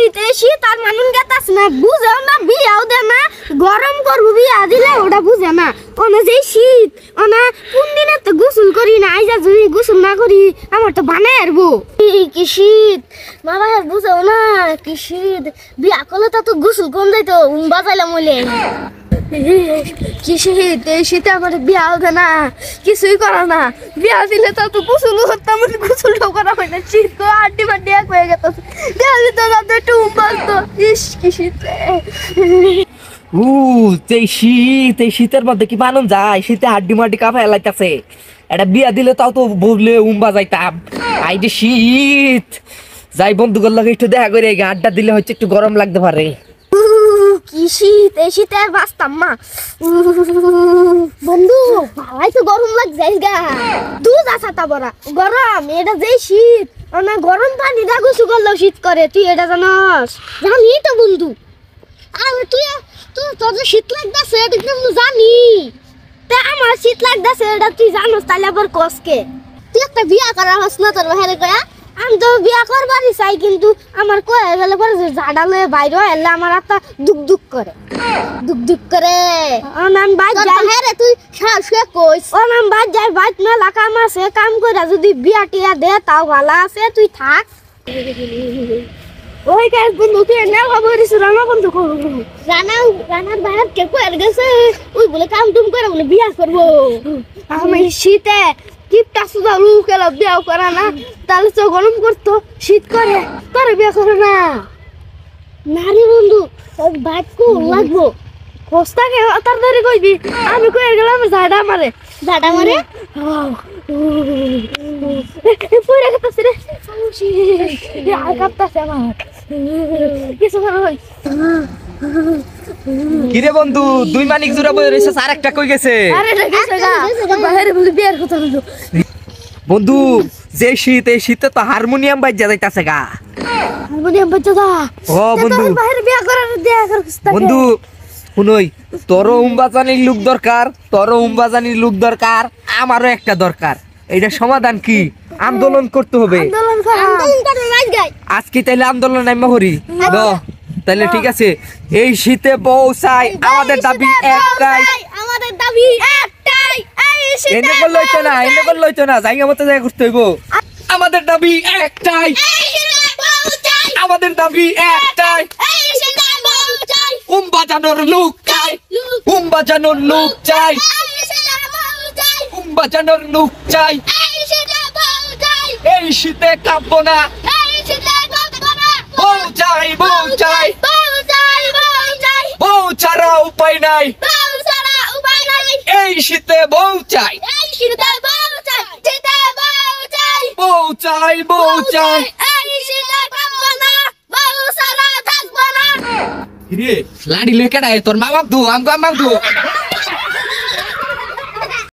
শীত শীত আর মানুষ গেতাস না বুঝাও না বিয়াও দে না গরম করবো বিয়া দিলে ওটা বুঝে না ওনা যে শীত ওনা কোন দিনে তো গোসল করি না আইজা যদি গোসল না করি আমার তো বানায় আরবো কি শীত বাবা বুঝাও না কি শীত বিয়া করলে তো গোসল কোন যাইতো বাজাইলাম বলে কি শীত এই শীতে আমার বিয়াও দে না কিছুই করা না বিয়া দিলে তো গোসল করতাম গোসলটাও করা হয় না শীত তো আড্ডি মাড্ডি এক হয়ে গেত বিয়া দিতে যাতে একটু বাঁচতো ইস কি শীত এই শীতের মধ্যে কি বানান যায় শীতে হাড্ডি মাড্ডি কাঁপায় লাইতাছে এটা বিয়া দিলে তাও তো বললে উম্বা যাইতাম আই যে শীত যাই বন্ধুগুলো লাগে একটু দেখা করে আড্ডা দিলে হচ্ছে একটু গরম লাগতে পারে কি শীত এই শীতে আর বাঁচতাম মা বন্ধু ভালাই তো গরম লাগছে গা দুধ আসা তা বড়া গরম এটা যে শীত না গরম পানি দা গোসল করলেও শীত করে তুই এটা জানাস জানি তো বন্ধু আর তুই তোর যে শীত লাগতেছে এটা কিন্তু জানি তা আমার শীত লাগতেছে এটা তুই জানোস তাহলে আবার কসকে তুই একটা বিয়া করা হস না তোর বাহিরে কয়া আমি তো বিয়া করবারই চাই কিন্তু আমার কয়ে গেলে পরে জাডালে বাইরে এলে আমার একটা দুক দুক করে নাম বাদ যাই রে তুই শুয়ে কইস ও নাম বাদ যাই বাদ না লাকা মাসে কাম কইরা যদি বিয়া টিয়া দে তাও ভালো আছে তুই থাক ওই কাজ বন্ধু তুই না খবরিস রানা বন্ধু রানার বাইরে কে কয়ে গেছে ওই বলে কাম টুম করে বলে বিয়া করবো আমি শীতে কিপটা সুদা লুকেলা বিয়া করে না তাহলে তো গরম করতো শীত করে তোরে বিয়া করে না নারী বন্ধু বাইক কো লাগবো কষ্টাকে তাড়াতাড়ি কইবি আমি কই গেলাম জাডা মারে পুরা কাছে রে আর কাপতাছে আমার কিছু হয় কিরে বন্ধু দুই মানিক জোড়া বই রইছে আর একটা কই গেছে আরে গেছে গা বাইরে বলে বিয়ার কথা বললো বন্ধু যে শীত এই শীতে তো হারমোনিয়াম বাজা যাইতাছে গা হারমোনিয়াম বাজা দা ও বন্ধু বাইরে বিয়া করার দেয়া কর বন্ধু শুনই তোরও উম্বাজানির লোক দরকার আমারও একটা দরকার এইটা সমাধান কি আন্দোলন করতে হবে আজকে তাইলে আন্দোলন নাইমা করি তাহলে ঠিক আছে এই শীতে বউ চাই আমাদের দাবি একটাই এনে করলইতো না জায়গা মতো জায়গা করতে হইব আমাদের দাবি একটাই বাজানোর লোক চাই এই শীতে কাঁপবো না বউ চাই বউ ছাড়া উপায় নাই এই শীতে বউ চাই লাড়ি লেকে তোর মা বাপ দু